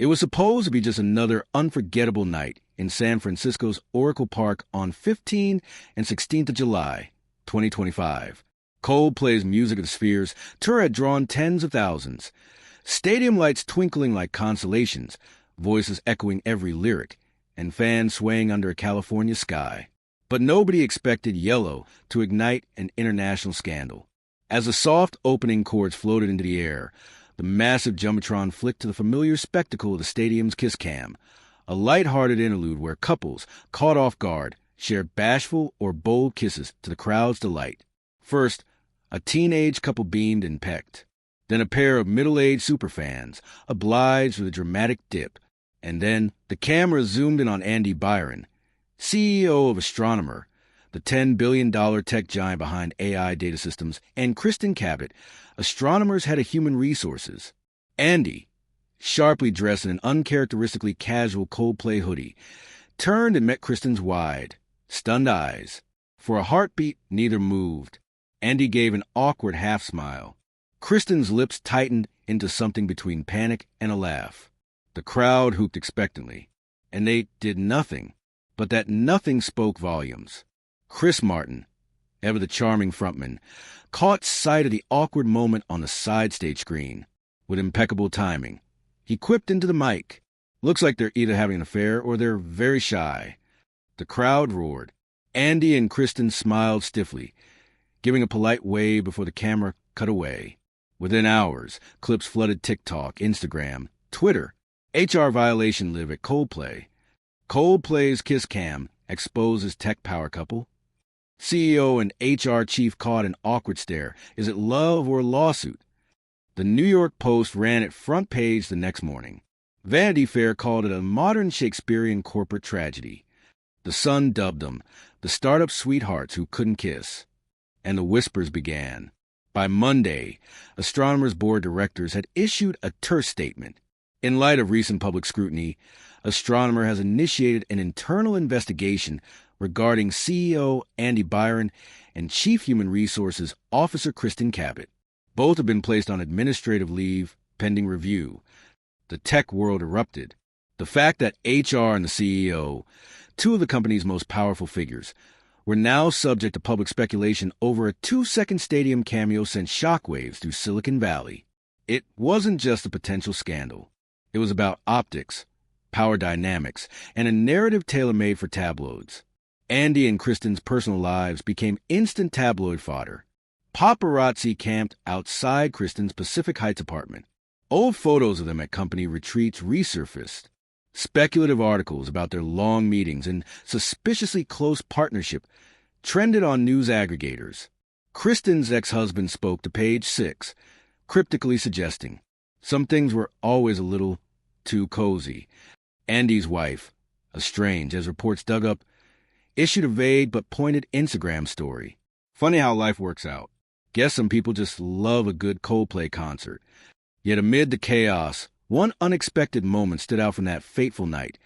It was supposed to be just another unforgettable night in San Francisco's Oracle Park on 15th and 16th of July, 2025. Coldplay's Music of the Spheres tour had drawn tens of thousands. Stadium lights twinkling like constellations, voices echoing every lyric, and fans swaying under a California sky. But nobody expected Yellow to ignite an international scandal. As the soft opening chords floated into the air, the massive jumbotron flicked to the familiar spectacle of the stadium's kiss cam, a lighthearted interlude where couples, caught off guard, shared bashful or bold kisses to the crowd's delight. First, a teenage couple beamed and pecked. Then a pair of middle-aged superfans, obliged with a dramatic dip. And then the camera zoomed in on Andy Byron, CEO of Astronomer, the $10 billion tech giant behind AI data systems, and Kristin Cabot, Astronomer's head of human resources. Andy, sharply dressed in an uncharacteristically casual Coldplay hoodie, turned and met Kristin's wide, stunned eyes. For a heartbeat, neither moved. Andy gave an awkward half-smile. Kristin's lips tightened into something between panic and a laugh. The crowd hooped expectantly, and they did nothing, but that nothing spoke volumes. Chris Martin, ever the charming frontman, caught sight of the awkward moment on the side stage screen. With impeccable timing, he quipped into the mic, "Looks like they're either having an affair or they're very shy." The crowd roared. Andy and Kristin smiled stiffly, giving a polite wave before the camera cut away. Within hours, clips flooded TikTok, Instagram, Twitter. HR violation live at Coldplay. Coldplay's kiss cam exposes tech power couple. CEO and HR chief caught an awkward stare. Is it love or lawsuit? The New York Post ran it front page the next morning. Vanity Fair called it a modern Shakespearean corporate tragedy. The Sun dubbed them the startup sweethearts who couldn't kiss. And the whispers began. By Monday, Astronomer's board of directors had issued a terse statement. In light of recent public scrutiny, Astronomer has initiated an internal investigation regarding CEO Andy Byron and Chief Human Resources Officer Kristin Cabot. Both have been placed on administrative leave pending review. The tech world erupted. The fact that HR and the CEO, two of the company's most powerful figures, were now subject to public speculation over a 2-second stadium cameo sent shockwaves through Silicon Valley. It wasn't just a potential scandal. It was about optics, power dynamics, and a narrative tailor-made for tabloids. Andy and Kristin's personal lives became instant tabloid fodder. Paparazzi camped outside Kristin's Pacific Heights apartment. Old photos of them at company retreats resurfaced. Speculative articles about their long meetings and suspiciously close partnership trended on news aggregators. Kristin's ex-husband spoke to Page 6, cryptically suggesting some things were always a little too cozy. Andy's wife, estranged as reports dug up, issued a vague but pointed Instagram story. Funny how life works out. Guess some people just love a good Coldplay concert. Yet amid the chaos, one unexpected moment stood out from that fateful night,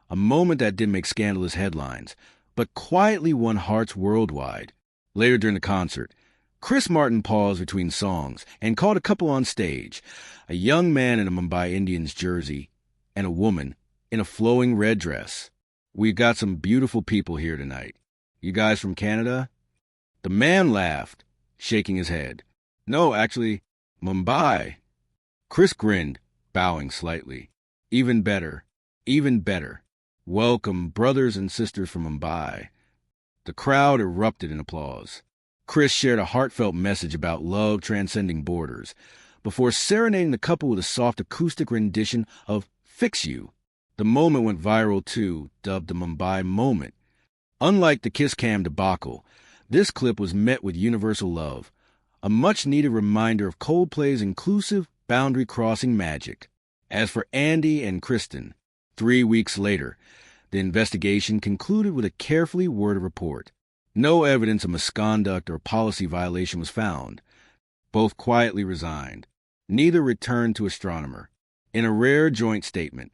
a moment that didn't make scandalous headlines, but quietly won hearts worldwide. Later during the concert, Chris Martin paused between songs and called a couple on stage, a young man in a Mumbai Indians jersey and a woman in a flowing red dress. "We've got some beautiful people here tonight. You guys from Canada?" The man laughed, shaking his head. "No, actually, Mumbai." Chris grinned, bowing slightly. Even better. Welcome, brothers and sisters from Mumbai." The crowd erupted in applause. Chris shared a heartfelt message about love transcending borders, before serenading the couple with a soft acoustic rendition of Fix You. The moment went viral too, dubbed the Mumbai moment. Unlike the Kiss Cam debacle, this clip was met with universal love, a much-needed reminder of Coldplay's inclusive, boundary-crossing magic. As for Andy and Kristin, 3 weeks later, the investigation concluded with a carefully worded report. No evidence of misconduct or policy violation was found. Both quietly resigned. Neither returned to Astronomer. In a rare joint statement,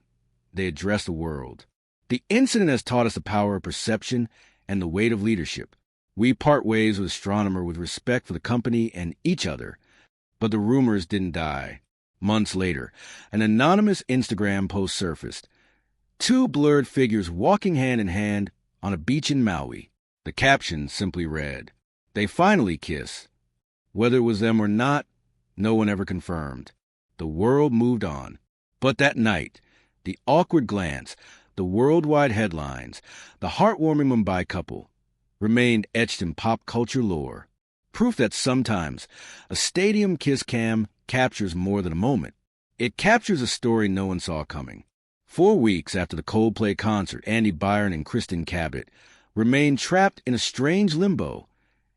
they addressed the world. "The incident has taught us the power of perception and the weight of leadership. We part ways with Astronomer with respect for the company and each other. But the rumors didn't die. Months later, an anonymous Instagram post surfaced. Two blurred figures walking hand in hand on a beach in Maui. The caption simply read, "They finally kiss." Whether it was them or not, no one ever confirmed. The world moved on. But that night, the awkward glance, the worldwide headlines, the heartwarming Mumbai couple remained etched in pop culture lore. Proof that sometimes a stadium kiss cam captures more than a moment. It captures a story no one saw coming. 4 weeks after the Coldplay concert, Andy Byron and Kristin Cabot remained trapped in a strange limbo,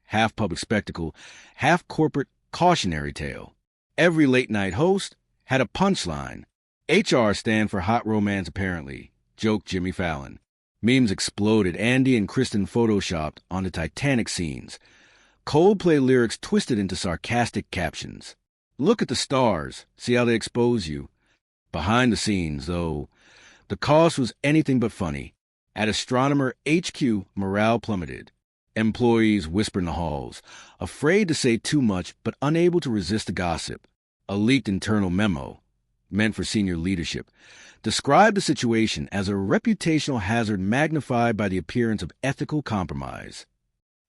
half public spectacle, half corporate cautionary tale. Every late-night host had a punchline. HR stand for hot romance apparently, joked Jimmy Fallon. Memes exploded. Andy and Kristin photoshopped onto Titanic scenes. Coldplay lyrics twisted into sarcastic captions. Look at the stars, see how they expose you. Behind the scenes, though, the cost was anything but funny. At Astronomer HQ, morale plummeted. Employees whispered in the halls, afraid to say too much but unable to resist the gossip. A leaked internal memo, meant for senior leadership, described the situation as a reputational hazard magnified by the appearance of ethical compromise.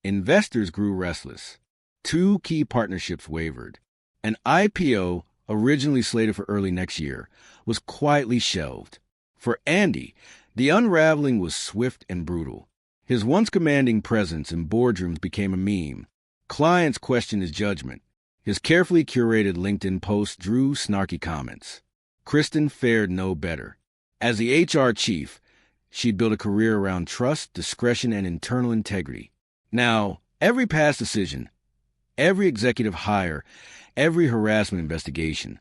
Investors grew restless. 2 key partnerships wavered. An IPO, originally slated for early next year, was quietly shelved. For Andy, the unraveling was swift and brutal. His once commanding presence in boardrooms became a meme. Clients questioned his judgment. His carefully curated LinkedIn posts drew snarky comments. Kristin fared no better. As the HR chief, she'd built a career around trust, discretion, and internal integrity. Now, every past decision, every executive hire, every harassment investigation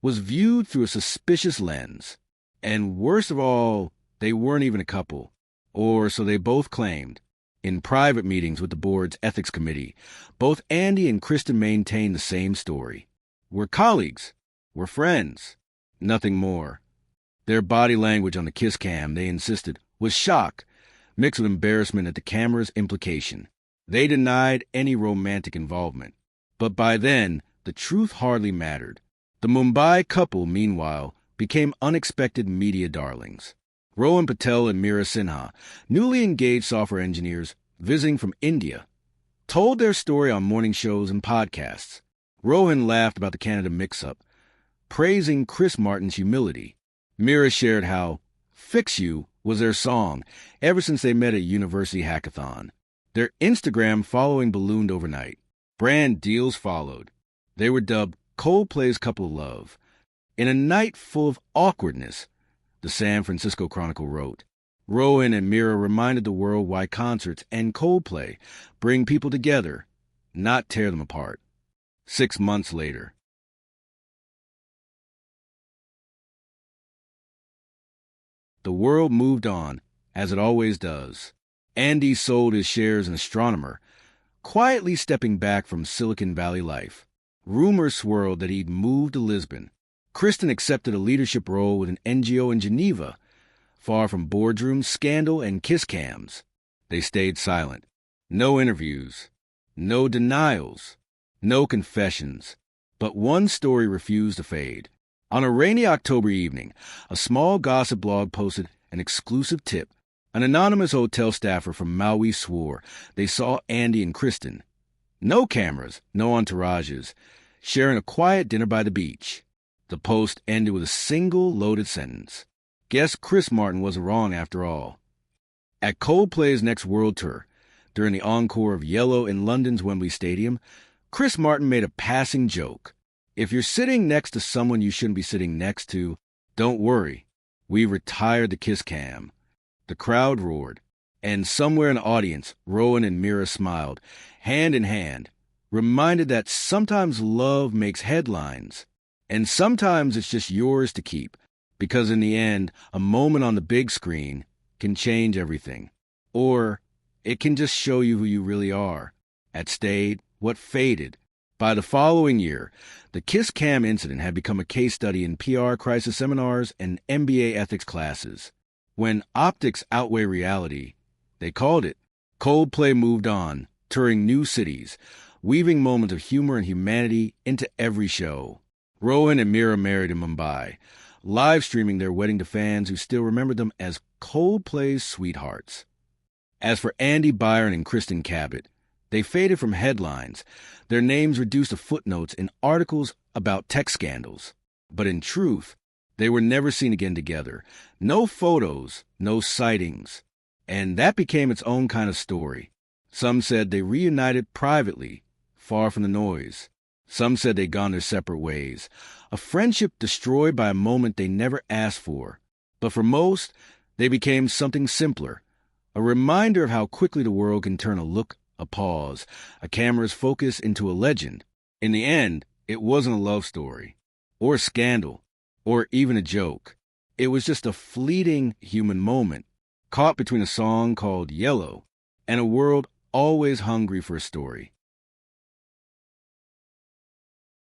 was viewed through a suspicious lens. And worst of all, they weren't even a couple, or so they both claimed. In private meetings with the board's ethics committee, both Andy and Kristin maintained the same story. We're colleagues. We're friends. Nothing more. Their body language on the kiss cam, they insisted, was shock, mixed with embarrassment at the camera's implication. They denied any romantic involvement. But by then, the truth hardly mattered. The Mumbai couple, meanwhile, became unexpected media darlings. Rohan Patel and Meera Sinha, newly engaged software engineers visiting from India, told their story on morning shows and podcasts. Rohan laughed about the Canada mix-up, praising Chris Martin's humility. Meera shared how "Fix You" was their song ever since they met at a university hackathon. Their Instagram following ballooned overnight. Brand deals followed. They were dubbed Coldplay's couple of love. In a night full of awkwardness, the San Francisco Chronicle wrote, Rohan and Meera reminded the world why concerts and Coldplay bring people together, not tear them apart. 6 months later. The world moved on, as it always does. Andy sold his shares in Astronomer, quietly stepping back from Silicon Valley life. Rumors swirled that he'd moved to Lisbon. Kristin accepted a leadership role with an NGO in Geneva, far from boardrooms, scandal, and kiss cams. They stayed silent. No interviews. No denials. No confessions. But one story refused to fade. On a rainy October evening, a small gossip blog posted an exclusive tip. An anonymous hotel staffer from Maui swore they saw Andy and Kristin. No cameras, no entourages, sharing a quiet dinner by the beach. The post ended with a single loaded sentence. Guess Chris Martin wasn't wrong after all. At Coldplay's next world tour, during the encore of Yellow in London's Wembley Stadium, Chris Martin made a passing joke. If you're sitting next to someone you shouldn't be sitting next to, don't worry. We retired the kiss cam. The crowd roared, and somewhere in the audience, Rohan and Meera smiled, hand in hand, reminded that sometimes love makes headlines. And sometimes it's just yours to keep, because in the end, a moment on the big screen can change everything. Or it can just show you who you really are. At stayed, what faded. By the following year, the Kiss Cam incident had become a case study in PR crisis seminars and MBA ethics classes. When optics outweigh reality, they called it. Coldplay moved on, touring new cities, weaving moments of humor and humanity into every show. Rohan and Mira married in Mumbai, live streaming their wedding to fans who still remember them as Coldplay's sweethearts. As for Andy Byron and Kristin Cabot, they faded from headlines, their names reduced to footnotes in articles about tech scandals. But in truth, they were never seen again together. No photos, no sightings. And that became its own kind of story. Some said they reunited privately, far from the noise. Some said they'd gone their separate ways. A friendship destroyed by a moment they never asked for. But for most, they became something simpler. A reminder of how quickly the world can turn a look, a pause, a camera's focus into a legend. In the end, it wasn't a love story, or a scandal, or even a joke. It was just a fleeting human moment, caught between a song called Yellow and a world always hungry for a story.